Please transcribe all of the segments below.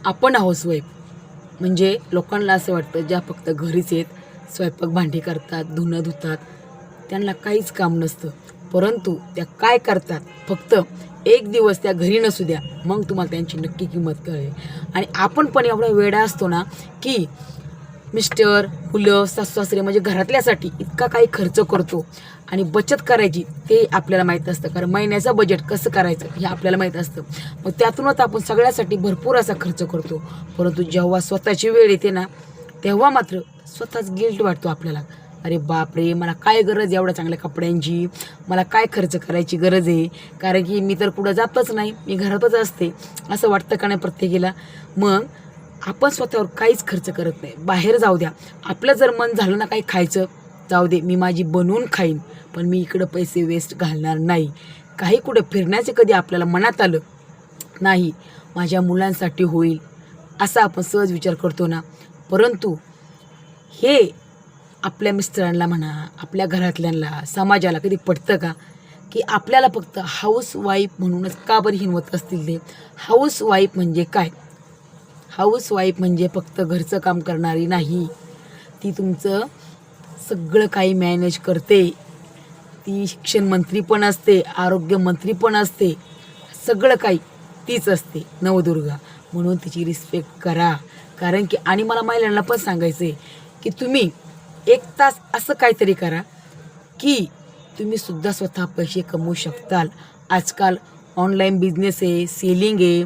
आपण हाऊसवाईफ म्हणजे लोकांना असं वाटतं ज्या फक्त घरीच आहेत, स्वयंपाक भांडी करतात, धुणं धुतात, त्यांना काहीच काम नसतं. परंतु त्या काय करतात, फक्त एक दिवस त्या घरी नसू द्या, मग तुम्हाला त्यांची नक्की किंमत कळेल. आणि आपण पण एवढा वेडा असतो ना की मिस्टर, मुलं, सासू-सासरे म्हणजे घरातल्यासाठी इतका काही खर्च करतो आणि बचत करायची ते आपल्याला माहीत असतं. कारण महिन्याचं बजेट कसं करायचं हे आपल्याला माहीत असतं. मग त्यातूनच आपण सगळ्यासाठी भरपूर असा खर्च करतो. परंतु जेव्हा स्वतःची वेळ येते ना, तेव्हा मात्र स्वतःच गिल्ट वाटतो आपल्याला. अरे बापरे, मला काय गरज एवढ्या चांगल्या कपड्यांची, मला काय खर्च करायची गरज आहे, कारण की मी तर कुठं जातच नाही, मी घरातच असते, असं वाटतं का नाही प्रत्येकीला. मग आपण स्वतःवर काहीच खर्च करत नाही. बाहेर जाऊ द्या, आपलं जर मन झालं ना काही खायचं, जाऊ दे मी माझी बनवून खाईन, पण मी इकडं पैसे वेस्ट घालणार नाही. काही कुठं फिरण्याचे कधी आपल्याला मनात आलं नाही, माझ्या मुलांसाठी होईल असा आपण सहज विचार करतो ना. परंतु हे आपल्या मिस्टरांना म्हणा, आपल्या घरातल्यांना, समाजाला कधी पटतं का की आपल्याला फक्त हाऊसवाईफ म्हणूनच का बरं हिणवत असतील ते. हाऊसवाईफ म्हणजे काय? हाऊसवाईफ म्हणजे फक्त घरचं काम करणारी नाही, ती तुमचं सगळं काही मॅनेज करते. ती शिक्षण मंत्री पण असते, आरोग्य मंत्री पण असते, सगळं काही तीच असते, नवदुर्गा. म्हणून तिची रिस्पेक्ट करा. कारण की आणि मला महिलांना पण सांगायचं आहे की तुम्ही 1 तास असं काहीतरी करा की तुम्हीसुद्धा स्वतः पैसे कमवू शकताल. आजकाल ऑनलाईन बिझनेस आहे, सेलिंग आहे,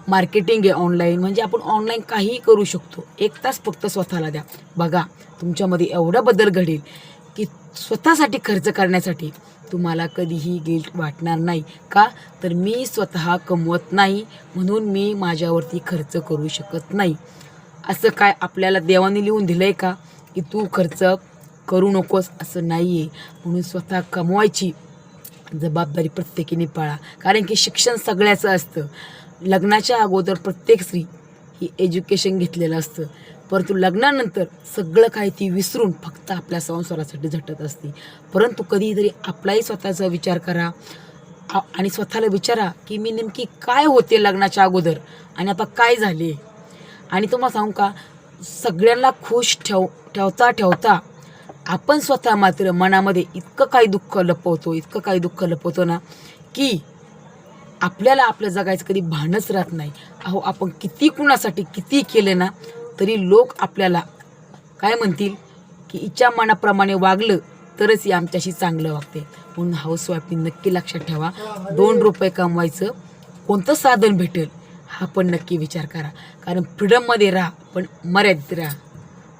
मार्केटिंग आहे ऑनलाईन, म्हणजे आपण ऑनलाईन काहीही करू शकतो. 1 तास फक्त स्वतःला द्या, बघा तुमच्यामध्ये एवढा बदल घडेल की स्वतःसाठी खर्च करण्यासाठी तुम्हाला कधीही गिल्ट वाटणार नाही. का तर मी स्वतः कमवत नाही म्हणून मी माझ्यावरती खर्च करू शकत नाही. असं काय आपल्याला देवाने लिहून दिलं आहे का की तू खर्च करू नकोस? असं नाही आहे. म्हणून स्वतः कमवायची जबाबदारी प्रत्येकीने पाळा. कारण की शिक्षण सगळ्याचं असतं. लग्नाच्या अगोदर प्रत्येक स्त्री ही एज्युकेशन घेतलेलं असतं, परंतु लग्नानंतर सगळं काही ती विसरून फक्त आपल्या संसारासाठी झटत असते. परंतु कधीतरी आपलाही स्वतःचा विचार करा आणि स्वतःला विचारा की मी नेमकी काय होते लग्नाच्या अगोदर आणि आता काय झाले. आणि तुम्हाला सांगू का, सगळ्यांना खुश ठेवता आपण स्वतः मात्र मनामध्ये इतकं काही दुःख लपवतो ना की आपल्याला आपलं जगायचं कधी भानच राहत नाही. अहो आपण किती कुणासाठी किती केलं ना तरी लोक आपल्याला काय म्हणतील की हिच्या मनाप्रमाणे वागलं तरच ही आमच्याशी चांगलं वागते. म्हणून हाऊसवाईफनी नक्की लक्षात ठेवा, 2 रुपये कमवायचं कोणतं साधन भेटेल हा पण नक्की विचार करा. कारण फ्रीडममध्ये राहा पण मर्यादित राहा.